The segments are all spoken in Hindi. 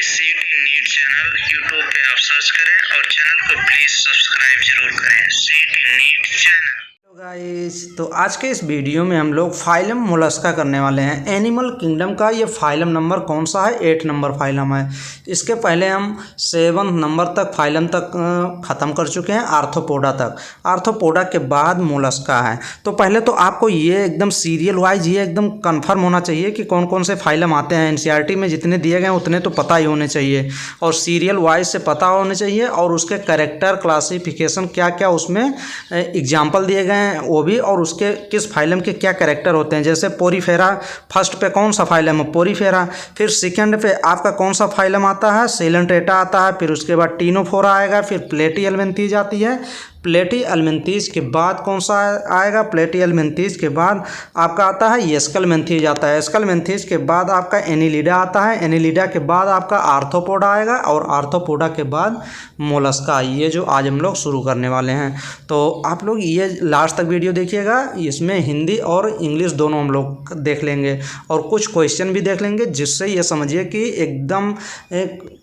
सीट नीट चैनल यूट्यूब पे आप सर्च करें और चैनल को प्लीज़ सब्सक्राइब जरूर करें। Seat NEET channel. गाइस, तो आज के इस वीडियो में हम लोग फाइलम मोलस्का करने वाले हैं। एनिमल किंगडम का ये फाइलम नंबर कौन सा है? 8 नंबर फाइलम है। इसके पहले हम 7 नंबर तक फाइलम तक ख़त्म कर चुके हैं, आर्थ्रोपोडा तक। आर्थ्रोपोडा के बाद मोलस्का है। तो पहले तो आपको ये एकदम सीरियल वाइज ये एकदम कंफर्म होना चाहिए कि कौन कौन से फाइलम आते हैं। एनसीईआरटी में जितने दिए गए उतने तो पता ही होने चाहिए और सीरियल वाइज से पता होने चाहिए और उसके कैरेक्टर क्लासिफिकेशन क्या क्या उसमें एग्जाम्पल दिए गए वो भी, और उसके किस फाइलम के क्या कैरेक्टर होते हैं। जैसे पोरीफेरा फर्स्ट पे कौन सा फाइलम है? पोरीफेरा। फिर सेकंड पे आपका कौन सा फाइलम आता है? सेलेंट्रेटा आता है। फिर उसके बाद टीनोफोरा आएगा। फिर प्लेटीहेल्मिन्थीज आती है। प्लेटीहेल्मिन्थीज के बाद कौन सा आएगा? प्लेटीहेल्मिन्थीज के बाद आपका आता है एस्केलमेंथीज आता है। एस्केलमेंथीज के बाद आपका एनिलिडा आता है। एनिलिडा के बाद आपका आर्थ्रोपोडा आएगा और आर्थ्रोपोडा के बाद मोलस्का। ये जो आज हम लोग शुरू करने वाले हैं, तो आप लोग ये लास्ट तक वीडियो देखिएगा। इसमें हिंदी और इंग्लिश दोनों हम लोग देख लेंगे और कुछ क्वेश्चन भी देख लेंगे, जिससे ये समझिए कि एकदम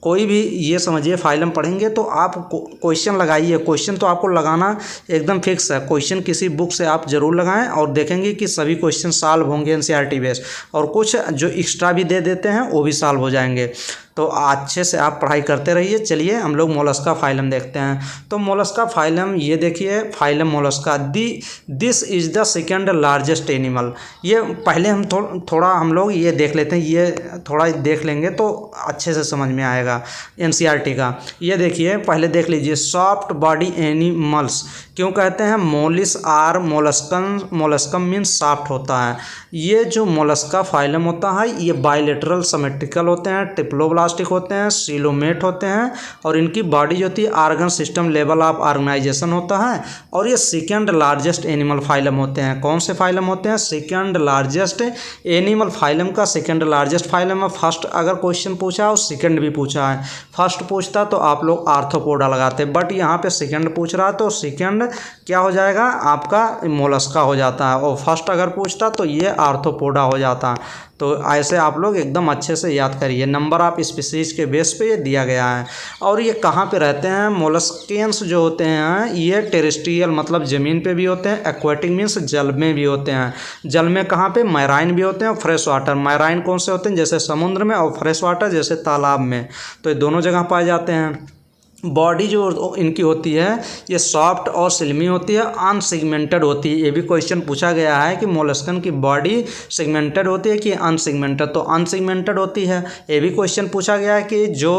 कोई भी ये समझिए फाइलम पढ़ेंगे तो आप क्वेश्चन लगाइए। क्वेश्चन तो आपको लगाना एकदम फिक्स है। क्वेश्चन किसी बुक से आप ज़रूर लगाएं और देखेंगे कि सभी क्वेश्चन सॉल्व होंगे एनसीईआरटी बेस, और कुछ जो एक्स्ट्रा भी दे देते हैं वो भी सॉल्व हो जाएंगे। तो अच्छे से आप पढ़ाई करते रहिए। चलिए हम लोग मोलस्का फाइलम देखते हैं। तो मोलस्का फाइलम ये देखिए, phylum Mollusca this is the second largest animal. ये पहले हम थोड़ा हम लोग ये देख लेते हैं, ये थोड़ा देख लेंगे तो अच्छे से समझ में आएगा एनसीईआरटी का। ये देखिए, पहले देख लीजिए, सॉफ्ट बॉडी एनिमल्स क्यों कहते हैं? Mollis or molluscum means soft होता है। ये जो मोलस्का फाइलम होता है ये बायलेटरल सिमेट्रिकल होते हैं, टिप्लोब्लास्टिक होते हैं, सीलोमेट होते हैं, और इनकी बॉडी जो होती है organ system level of organisation होता है। और ये सेकंड लार्जेस्ट एनिमल फाइलम होते हैं। कौन से फाइलम होते हैं? सेकंड लार्जेस्ट एनिमल फाइलम का सेकंड लार्जेस्ट फाइलम है। फर्स्ट अगर क्वेश्चन पूछा और सेकंड भी पूछा है, फर्स्ट पूछता तो आप लोग आर्थ्रोपोडा लगाते, बट यहाँ पे सेकंड पूछ रहा है तो सेकंड क्या हो जाएगा? आपका मोलस्का हो जाता है, और फर्स्ट अगर पूछता तो ये आर्थ्रोपोडा हो जाता। तो ऐसे आप लोग एकदम अच्छे से याद करिए। नंबर ऑफ स्पीसीज के बेस पे ये दिया गया है। और ये कहाँ पे रहते हैं? मोलस्कियंस जो होते हैं ये टेरेस्ट्रियल मतलब ज़मीन पे भी होते हैं, एक्वेटिक मीन्स जल में भी होते हैं। जल में कहाँ पे? मैराइन भी होते हैं और फ्रेश वाटर। मैराइन कौन से होते हैं? जैसे समुद्र में, और फ्रेश वाटर जैसे तालाब में। तो ये दोनों जगह पाए जाते हैं। बॉडी जो इनकी होती है ये सॉफ्ट और सिल्मी होती है, अनसेगमेंटेड होती है। ये भी क्वेश्चन पूछा गया है कि मोलस्कन की बॉडी सेगमेंटेड होती है कि अनसेगमेंटेड, तो अनसेगमेंटेड होती है। ये भी क्वेश्चन पूछा गया है कि जो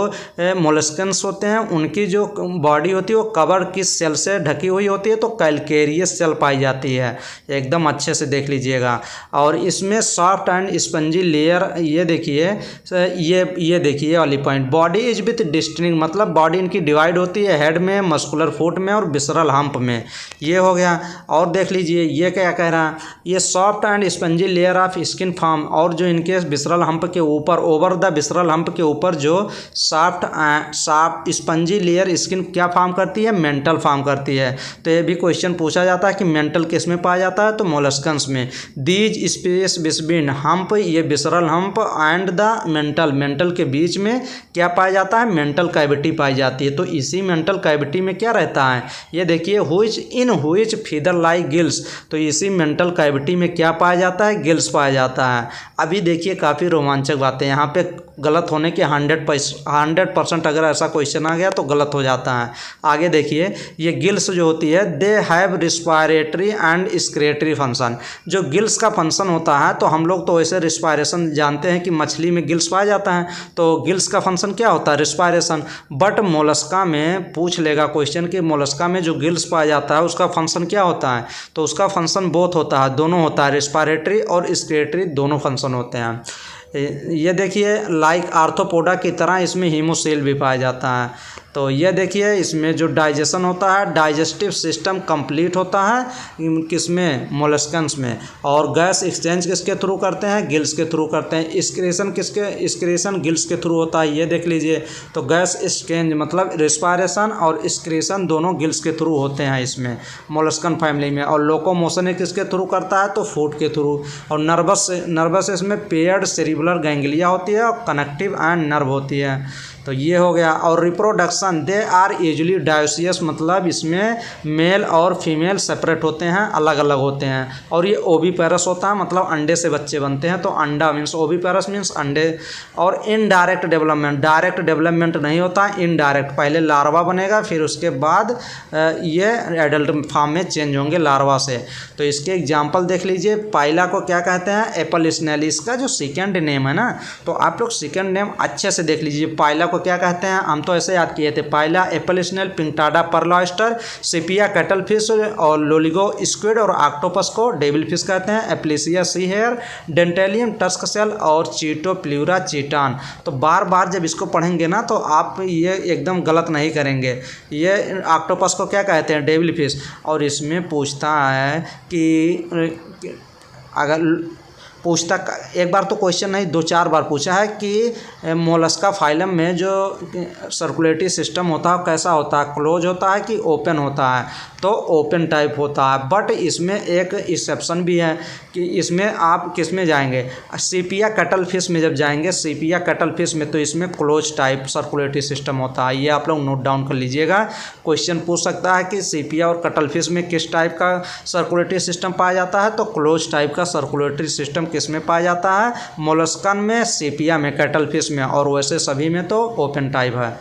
मोलस्कन्स होते हैं उनकी जो बॉडी होती है वो कवर किस सेल से ढकी हुई होती है? तो कैल्केरियस सेल पाई जाती है। एकदम अच्छे से देख लीजिएगा। और इसमें सॉफ्ट एंड स्पंजी लेयर, ये देखिए, ये देखिए वाली point, body is with distinct मतलब बॉडी इनकी डिवाइड होती है हेड में, मस्कुलर फुट में और विसरल हम्प में। ये हो गया। और देख लीजिए ये क्या कह रहा है? ये soft and spongy layer of skin form, और जो इनके विसरल हम्प के ऊपर, ओवर द विसरल हम्प के ऊपर जो सॉफ्ट स्पंजी लेयर स्किन क्या फॉर्म करती है? मेंटल फॉर्म करती है। तो ये भी क्वेश्चन पूछा जाता है कि मेंटल किस में पाया जाता है? तो मोलस्कन्स में। दीज स्पेस बिटवीन हम्प, ये visceral hump and the mental के बीच में क्या पाया जाता है? मेंटल कैविटी पाई जाती है। तो इसी मेंटल कैविटी में क्या रहता है? ये देखिए, हुइच फीदर लाइक गिल्स। तो इसी मेंटल कैविटी में क्या पाया जाता है? गिल्स पाया जाता है। अभी देखिए काफ़ी रोमांचक बातें यहाँ पे, गलत होने के 100% अगर ऐसा क्वेश्चन आ गया तो गलत हो जाता है। आगे देखिए, ये गिल्स जो होती है they have respiratory and excretory function. जो गिल्स का फंक्शन होता है, तो हम लोग तो वैसे रिस्पायरेशन जानते हैं कि मछली में गिल्स पाया जाता है, तो गिल्स का फंक्शन क्या होता है? रिस्पायरेशन। बट मोलस्का में पूछ लेगा क्वेश्चन कि मोलस्का में जो गिल्स पाया जाता है उसका फंक्शन क्या होता है? तो उसका फंक्शन बोथ होता है, दोनों होता है, रिस्पायरेटरी और एक्सक्रीटरी दोनों फंक्शन होते हैं। ये देखिए, लाइक आर्थ्रोपोडा की तरह इसमें हीमोसेल भी पाया जाता है। तो ये देखिए, इसमें जो डाइजेशन होता है, डाइजेस्टिव सिस्टम कंप्लीट होता है किसमें? मोलस्कन्स में। और गैस एक्सचेंज किसके थ्रू करते हैं? गिल्स के थ्रू करते हैं। एक्सक्रीशन गिल्स के थ्रू होता है। ये देख लीजिए, तो गैस एक्सचेंज मतलब रिस्पायरेशन और एक्सक्रीशन दोनों गिल्स के थ्रू होते हैं इसमें मोलस्कन फैमिली में। और लोकोमोशन किसके थ्रू करता है? तो फूड के थ्रू। और नर्वस इसमें पेयर्ड सेरिबुलर गैंग्लिया होती है और कनेक्टिव एंड नर्व होती है। तो ये हो गया। और reproduction, they are usually dioecious, मतलब इसमें मेल और फीमेल सेपरेट होते हैं, अलग अलग होते हैं। और ये ओविपेरस होता है, मतलब अंडे से बच्चे बनते हैं, तो अंडा मीन्स ओविपेरस मीन्स अंडे। और इनडायरेक्ट डेवलपमेंट, डायरेक्ट डेवलपमेंट नहीं होता, इनडायरेक्ट, पहले लार्वा बनेगा फिर उसके बाद ये एडल्ट फॉर्म में चेंज होंगे लार्वा से। तो इसके एग्जांपल देख लीजिए। पाइला को क्या कहते हैं? एप्पल स्नेल, इसका जो सेकंड नेम है ना, तो आप लोग सेकंड नेम अच्छे से देख लीजिए। पाइला को क्या कहते हैं? हम तो ऐसे याद किए थे, Pila, apple snail, Pinctada pearl oyster, Sepia cuttlefish और लोलिगो स्क्विड और ऑक्टोपस को डेविल फिश कहते हैं, Aplysia sea hare, Dentalium tusk shell और चीटोप्ल्यूरा चीटान। तो बार बार जब इसको पढ़ेंगे ना तो आप ये एकदम गलत नहीं करेंगे। ये ऑक्टोपस को क्या कहते हैं? Devil fish. और इसमें पूछता है कि अगर पूछता, एक बार तो क्वेश्चन नहीं 2-4 बार पूछा है कि मोलस्का फाइलम में जो सर्कुलेटरी सिस्टम होता है कैसा होता है? क्लोज होता है कि ओपन होता है? तो ओपन टाइप होता है। बट इसमें एक एक्सेप्शन भी है कि इसमें आप किस में जाएंगे? सीपिया कटल फिश में जब जाएंगे, सीपिया कटल फिश में, तो इसमें क्लोज टाइप सर्कुलेटरी सिस्टम होता है। ये आप लोग नोट डाउन कर लीजिएगा। क्वेश्चन पूछ सकता है कि सीपिया और कटल फिश में किस टाइप का सर्कुलेटरी सिस्टम पाया जाता है? तो क्लोज टाइप का सर्कुलेटरी सिस्टम किस में पाया जाता है? मोलस्कन में, सीपिया में, कैटल फिश में, और वैसे सभी में तो ओपन टाइप है।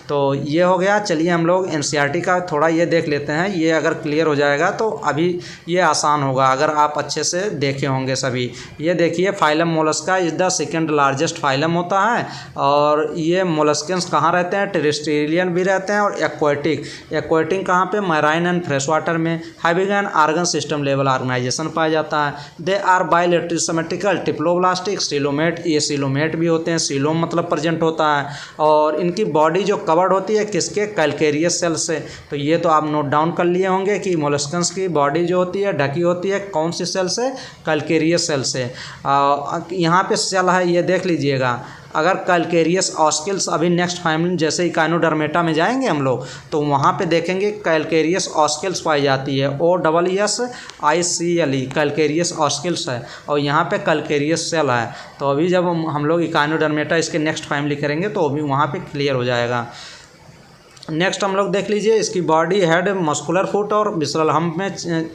तो ये हो गया। चलिए हम लोग एनसीईआरटी का थोड़ा ये देख लेते हैं। ये अगर क्लियर हो जाएगा तो अभी ये आसान होगा अगर आप अच्छे से देखे होंगे सभी। ये देखिए, phylum Mollusca is the second largest phylum होता है। और ये मोलस्कन्स कहाँ रहते हैं? टेरेस्ट्रियन भी रहते हैं और एक्वाटिक। एक्वाटिक कहाँ पे? मैराइन एंड फ्रेश वाटर में। Having an organ system level organisation पाया जाता है। They are bilateral symmetrical, triploblastic, coelomate, ये सीलोमेट भी होते हैं, सीलोम मतलब प्रेजेंट होता है। और इनकी बॉडी जो कवर्ड होती है किसके? कैल्केरियस सेल से। तो ये तो आप नोट डाउन कर लिए होंगे कि मोलस्कन्स की बॉडी जो होती है ढकी होती है कौन सी सेल से? कैल्केरियस सेल से। यहाँ पे सेल है, ये देख लीजिएगा। अगर कैल्केरियस ऑस्किल्स, अभी नेक्स्ट फैमिली जैसे इकाइनोडर्मेटा में जाएंगे हम लोग तो वहाँ पे देखेंगे कैल्केरियस ऑस्किल्स पाई जाती है, OSSICLE, कैल्केरियस ऑस्किल्स है। और यहाँ पे कैल्केरियस सेल है। तो अभी जब हम लोग इकाइनोडर्मेटा इसके नेक्स्ट फैमिली करेंगे तो अभी वहाँ पे क्लियर हो जाएगा। नेक्स्ट हम लोग देख लीजिए, इसकी बॉडी हेड मस्कुलर फुट और विसरल हम्प में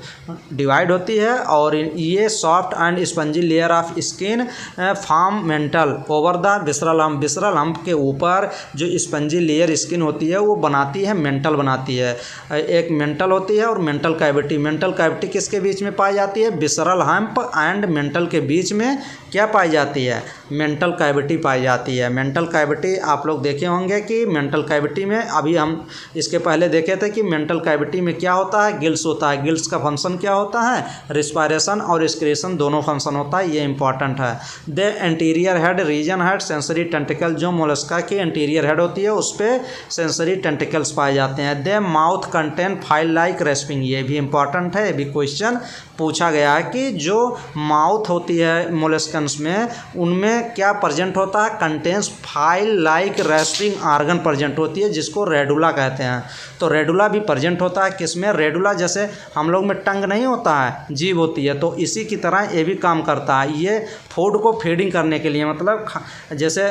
डिवाइड होती है। और ये soft and spongy layer of skin form mental over the visceral hump. Visceral hump के ऊपर जो स्पंजी लेयर स्किन होती है वो बनाती है मेंटल बनाती है। एक मेंटल होती है और मेंटल कैविटी। मेंटल कैविटी किसके बीच में पाई जाती है? विसरल हम्प एंड मेंटल के बीच में क्या पाई जाती है? मेंटल कैविटी पाई जाती है। मेंटल कैविटी आप लोग देखे होंगे कि मेंटल कैविटी में, अभी हम इसके पहले देखे थे कि मेंटल कैविटी में क्या होता है? गिल्स होता है। गिल्स का फंक्शन क्या होता है? रिस्पायरेशन और एक्सक्रीशन दोनों फंक्शन होता है। ये इंपॉर्टेंट है। They anterior head region head sensory tentacle, जो मोलस्का की एंटीरियर हेड होती है उस पर सेंसरी टेंटिकल्स पाए जाते हैं। They mouth contain file like rasping, ये भी इंपॉर्टेंट है। ये भी क्वेश्चन पूछा गया है कि जो माउथ होती है मोलस्कन्स में उनमें क्या प्रेजेंट होता है? Contains file like respiring organ present होती है जिसको रेडुला कहते हैं। तो रेडुला भी प्रेजेंट होता है किसमें? रेडुला जैसे हम लोग में टंग नहीं होता है, जीभ होती है, तो इसी की तरह ये भी काम करता है। ये फूड को फीडिंग करने के लिए, मतलब जैसे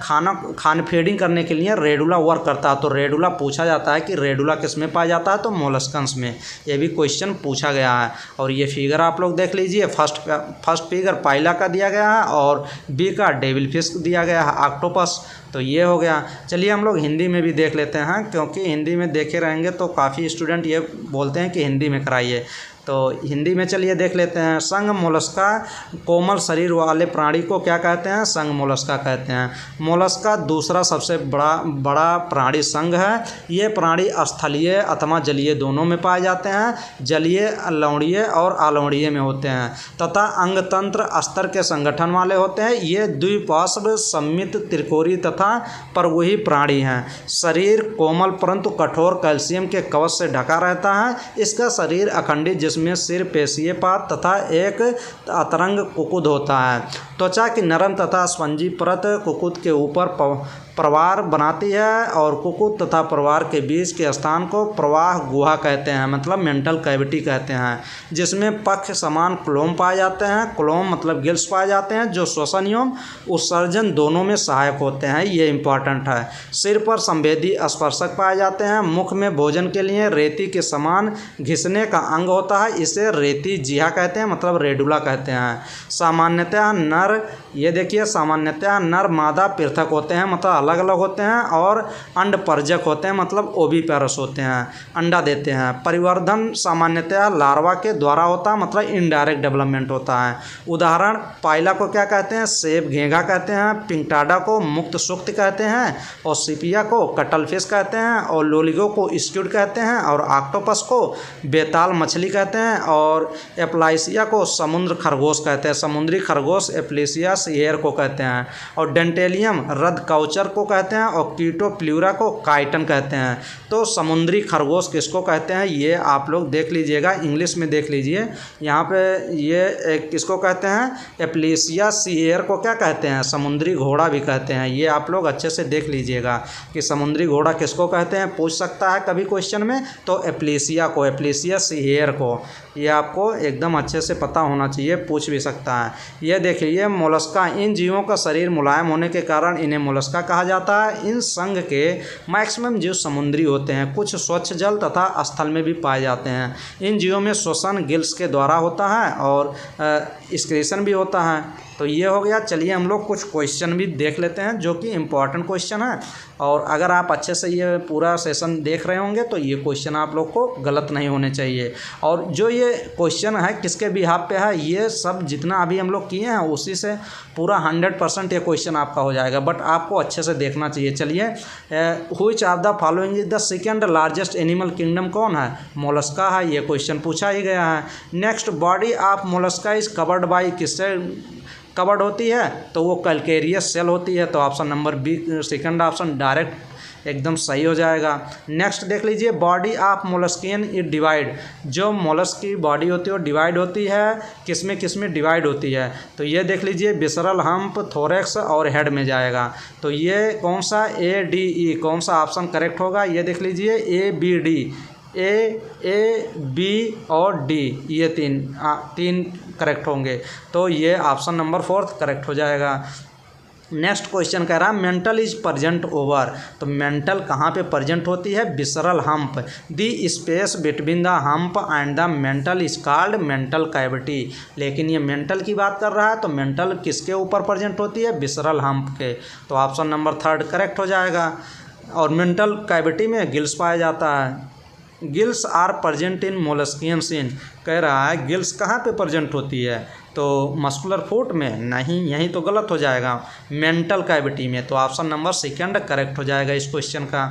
खाना फीडिंग करने के लिए रेडुला वर्क करता है। तो रेडुला पूछा जाता है कि रेडुला किस में पाया जाता है? तो मोलस्कन्स में। ये भी क्वेश्चन पूछा गया है। और ये फिगर आप लोग देख लीजिए। फर्स्ट फिगर पाइला का दिया गया है और बी का डेविल फिश दिया गया है, ऑक्टोपस। तो ये हो गया। चलिए हम लोग हिंदी में भी देख लेते हैं, क्योंकि हिंदी में देखे रहेंगे तो काफ़ी स्टूडेंट ये बोलते हैं कि हिंदी में कराइए। तो हिंदी में चलिए देख लेते हैं। संघ मोलस्का, कोमल शरीर वाले प्राणी को क्या कहते हैं? संघ मोलस्का कहते हैं। मोलस्का दूसरा सबसे बड़ा प्राणी संघ है। ये प्राणी स्थलीय अथवा जलीय दोनों में पाए जाते हैं। जलीय लवणीय और अलवणीय में होते हैं तथा अंग तंत्र अस्तर के संगठन वाले होते हैं। ये द्विपार्श्व सममित त्रिकोणीय तथा परवही प्राणी हैं। शरीर कोमल परंतु कठोर कैल्शियम के कवच से ढका रहता है। इसका शरीर अखंडित जिसमें सिर पेशीय पात तथा एक अतरंग कुकुद होता है। त्वचा की नरम तथा स्पंजी परत कुकुत के ऊपर प्रवार बनाती है और कुकुत तथा प्रवार के बीच के स्थान को प्रवाह गुहा कहते हैं, मतलब मेंटल कैविटी कहते हैं, जिसमें पक्ष समान क्लोम पाए जाते हैं। क्लोम मतलब गिल्स पाए जाते हैं जो श्वसन एवं उत्सर्जन दोनों में सहायक होते हैं, ये इंपॉर्टेंट है। सिर पर संवेदी स्पर्शक पाए जाते हैं। मुख में भोजन के लिए रेती के समान घिसने का अंग होता है, इसे रेती जिहा कहते हैं, मतलब रेडुला कहते हैं। सामान्यतः नर, ये देखिए, सामान्यतः नर मादा पृथक होते हैं, मतलब अलग अलग होते हैं, और अंडपरजक होते हैं, मतलब ओविपेरस होते हैं, अंडा देते हैं। परिवर्धन सामान्यतः लार्वा के द्वारा होता है, मतलब इनडायरेक्ट डेवलपमेंट होता है। उदाहरण, पाइला को क्या कहते हैं? सेब घेंघा कहते हैं। पिंकटाडा को मुक्त सुक्त कहते हैं, और सिपिया को कटलफिश कहते हैं, और लोलिगो को स्क्विड कहते हैं, और ऑक्टोपस को बेताल मछली कहते हैं, और एप्लाइसिया को समुद्र खरगोश कहते हैं, समुद्री खरगोश एप्लेसिया सीयर को कहते हैं, और डेंटेलियम रद काउचर को कहते हैं, और कीटो प्ल्यूरा को काइटन कहते हैं। तो समुद्री खरगोश किसको कहते हैं ये आप लोग देख लीजिएगा, इंग्लिश में देख लीजिए। यहाँ पे ये किसको कहते हैं? एप्लेसिया सीयर को क्या कहते हैं? समुद्री घोड़ा भी कहते हैं। ये आप लोग अच्छे से देख लीजिएगा कि समुद्री घोड़ा किसको कहते हैं, पूछ सकता है कभी क्वेश्चन में, तो एप्लेसिया को, एप्लेसिया सीयर को, ये आपको एकदम अच्छे से पता होना चाहिए, पूछ भी सकता है। ये देखिए मोलस्का, इन जीवों का शरीर मुलायम होने के कारण इन्हें मोलस्का कहा जाता है। इन संघ के मैक्सिमम जीव समुद्री होते हैं, कुछ स्वच्छ जल तथा स्थल में भी पाए जाते हैं। इन जीवों में श्वसन गिल्स के द्वारा होता है और एक्सक्रीशन भी होता है। तो ये हो गया। चलिए हम लोग कुछ क्वेश्चन भी देख लेते हैं जो कि इम्पॉर्टेंट क्वेश्चन है, और अगर आप अच्छे से ये पूरा सेशन देख रहे होंगे तो ये क्वेश्चन आप लोग को गलत नहीं होने चाहिए। और जो ये क्वेश्चन है किसके बिहाफ पे है, ये सब जितना अभी हम लोग किए हैं उसी से पूरा 100% ये क्वेश्चन आपका हो जाएगा, बट आपको अच्छे से देखना चाहिए। चलिए, which of the following is the second largest animal kingdom कौन है? मोलस्का है, ये क्वेश्चन पूछा ही गया है। Next, body of mollusca is covered by, किससे कवर्ड होती है? तो वो कैल्केरियस सेल होती है। तो option number B, second option direct एकदम सही हो जाएगा। नेक्स्ट देख लीजिए, body of molluscan is divide, जो मोलस्क की बॉडी होती है वो डिवाइड होती है, किसमें डिवाइड होती है? तो ये देख लीजिए, विसरल हम्प, थोरेक्स और हेड में जाएगा। तो ये कौन सा, ए डी ई, कौन सा ऑप्शन करेक्ट होगा? ये देख लीजिए, A B D, A B और डी, ये तीन करेक्ट होंगे। तो ये ऑप्शन नंबर 4 करेक्ट हो जाएगा। नेक्स्ट क्वेश्चन कह रहा है मेंटल इज प्रजेंट ओवर, तो मेंटल कहाँ पे प्रजेंट होती है? Visceral hump. The space between the hump and the mental is called mantle cavity. लेकिन ये मेंटल की बात कर रहा है, तो मेंटल किसके ऊपर प्रजेंट होती है? विसरल हम्प के। तो ऑप्शन नंबर 3 करेक्ट हो जाएगा। और मेंटल कैविटी में गिल्स पाया जाता है। Gills are present in molluscan seen, कह रहा है गिल्स कहाँ पे प्रजेंट होती है? तो मस्कुलर फूट में नहीं, यही तो गलत हो जाएगा, मेंटल कैविटी में। तो ऑप्शन नंबर 2 करेक्ट हो जाएगा इस क्वेश्चन का।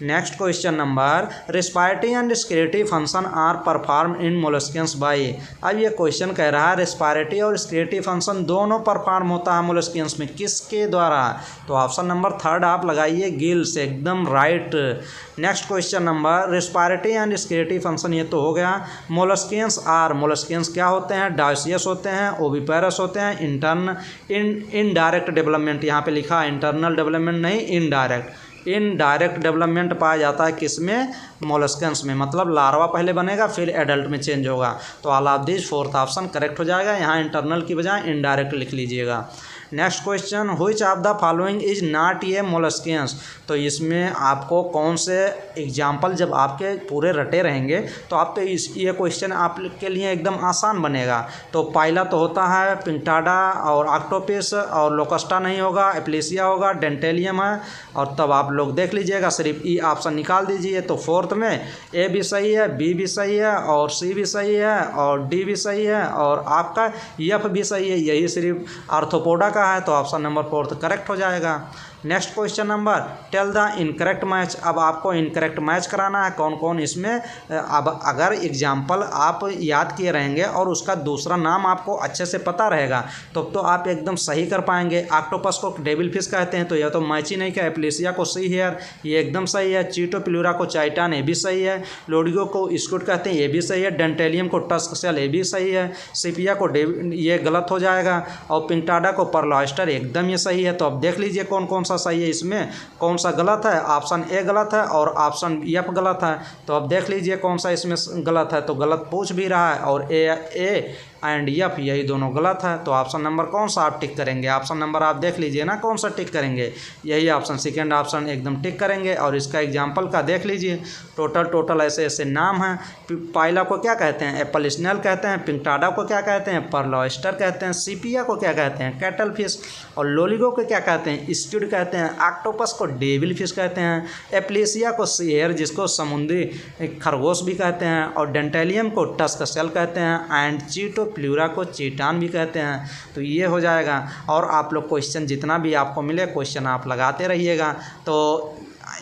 Next question number, respiratory and excretory function are perform in molluscans by. अब ये क्वेश्चन कह रहा है रेस्पिरेटरी और स्क्रेटरी फंक्शन दोनों परफॉर्म होता है मोलस्कियंस में, किसके द्वारा? तो ऑप्शन नंबर 3 आप लगाइए, गिल्स, एकदम right. Next question number, respiratory and excretory function ये तो हो गया। मोलस्कियंस आर, मोलस्कियंस क्या होते हैं? डायोसियस होते हैं, ओविपेरस होते हैं, इनडायरेक्ट डेवलपमेंट, यहाँ पे लिखा है इंटरनल डेवलपमेंट नहीं, इनडायरेक्ट डेवलपमेंट पाया जाता है किसमें? मोलस्कन्स में, मतलब लार्वा पहले बनेगा फिर एडल्ट में चेंज होगा। तो all of this 4th option correct हो जाएगा। यहाँ इंटरनल की बजाय इनडायरेक्ट लिख लीजिएगा। Next question, which of the following is not a molluscans, तो इसमें आपको कौन से एग्जाम्पल, जब आपके पूरे रटे रहेंगे तो आप तो ये क्वेश्चन आपके लिए एकदम आसान बनेगा। तो पाइला तो होता है, पिंकटाडा और ऑक्टोपस, और लोकस्टा नहीं होगा, एप्लेसिया होगा, डेंटेलियम है, और तब आप लोग देख लीजिएगा, सिर्फ ई ऑप्शन निकाल दीजिए। तो 4th में ए भी सही है, बी भी सही है, और सी भी सही है, और डी भी सही है, और आपका एफ भी सही है। यही सिर्फ आर्थ्रोपोडा का का है तो ऑप्शन नंबर 4 करेक्ट हो जाएगा। Next question number, tell the incorrect match. अब आपको इनकरेक्ट मैच कराना है, कौन कौन इसमें। अब अगर एग्जाम्पल आप याद किए रहेंगे और उसका दूसरा नाम आपको अच्छे से पता रहेगा तो आप एकदम सही कर पाएंगे। ऑक्टोपस को डेविल फिश कहते हैं तो यह तो मैच ही नहीं का। एप्लेसिया को सी हेयर, ये एकदम सही है। चीटोप्लूरा को चाइटान, ये भी सही है। लोडियो को स्कूट कहते हैं, ये भी सही है। डेंटेलियम को टस्क सेल, ये भी सही है। सिपिया को ये गलत हो जाएगा। और पिंटाडा को परलॉयस्टर, एकदम ये सही है। तो अब देख लीजिए कौन कौन सा सही है, इसमें कौन सा गलत है। ऑप्शन ए गलत है और ऑप्शन एफ गलत है। तो अब देख लीजिए कौन सा इसमें गलत है। तो गलत पूछ भी रहा है और ए एंड एफ यही दोनों गलत है। तो ऑप्शन नंबर कौन सा आप टिक करेंगे। ऑप्शन नंबर आप देख लीजिए ना कौन सा टिक करेंगे, यही ऑप्शन सेकेंड ऑप्शन एकदम टिक करेंगे। और इसका एग्जाम्पल का देख लीजिए, टोटल ऐसे ऐसे नाम हैं। पाइला को क्या कहते हैं, एप्पल स्नेल कहते हैं। पिंटाडा को क्या कहते हैं, परलॉयस्टर कहते हैं। सीपिया को क्या कहते हैं, कैटल फिश। और लोलिगो को क्या कहते हैं, स्क्विड कहते हैं। ऑक्टोपस को डेविल फिश कहते हैं। एप्लेसिया को शेर, जिसको समुद्री खरगोश भी कहते हैं। और डेंटेलियम को टस्क सेल कहते हैं। एंड चीटोप्लूरा को चीटान भी कहते हैं। तो ये हो जाएगा। और आप लोग क्वेश्चन जितना भी आपको मिले क्वेश्चन आप लगाते रहिएगा। तो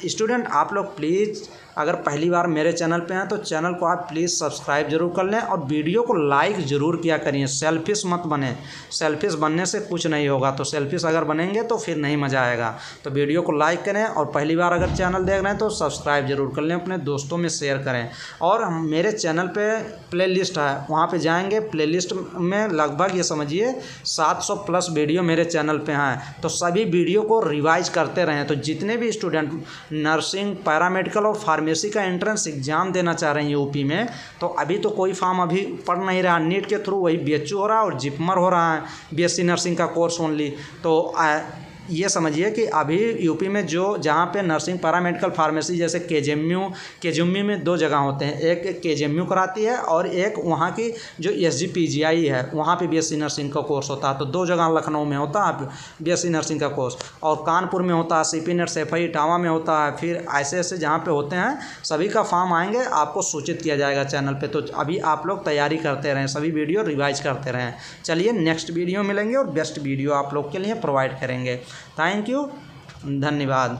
स्टूडेंट आप लोग प्लीज़ अगर पहली बार मेरे चैनल पे हैं तो चैनल को आप प्लीज़ सब्सक्राइब जरूर कर लें और वीडियो को लाइक ज़रूर किया करिए। सेल्फिश मत बने, सेल्फिश बनने से कुछ नहीं होगा। तो सेल्फिश अगर बनेंगे तो फिर नहीं मज़ा आएगा। तो वीडियो को लाइक करें और पहली बार अगर चैनल देख रहे हैं तो सब्सक्राइब जरूर कर लें, अपने दोस्तों में शेयर करें। और मेरे चैनल पर प्ले लिस्ट है, वहाँ पर जाएँगे। प्ले लिस्ट में लगभग ये समझिए 700 प्लस वीडियो मेरे चैनल पर हैं। तो सभी वीडियो को रिवाइज करते रहें। तो जितने भी स्टूडेंट नर्सिंग, पैरामेडिकल और फार्मेसी का एंट्रेंस एग्जाम देना चाह रहे हैं यूपी में, तो अभी तो कोई फॉर्म अभी पढ़ नहीं रहा। नीट के थ्रू वही बीएचयू हो रहा है और जिपमर हो रहा है, बीएससी नर्सिंग का कोर्स ओनली। तो ये समझिए कि अभी यूपी में जहाँ पे नर्सिंग, पैरामेडिकल, फार्मेसी जैसे केजीएमयू में 2 जगह होते हैं। एक केजीएमयू कराती है और एक वहाँ की जो एसजीपीजीआई है वहाँ पे बीएससी नर्सिंग का कोर्स होता है। तो 2 जगह लखनऊ में होता है बीएससी नर्सिंग का कोर्स, और कानपुर में होता है सीपी नेट, सैफई, इटावा में होता है। फिर ऐसे ऐसे जहाँ पे होते हैं सभी का फॉर्म आएंगे, आपको सूचित किया जाएगा चैनल पर। तो अभी आप लोग तैयारी करते रहें, सभी वीडियो रिवाइज करते रहें। चलिए नेक्स्ट वीडियो मिलेंगे और बेस्ट वीडियो आप लोग के लिए प्रोवाइड करेंगे। थैंक यू, धन्यवाद।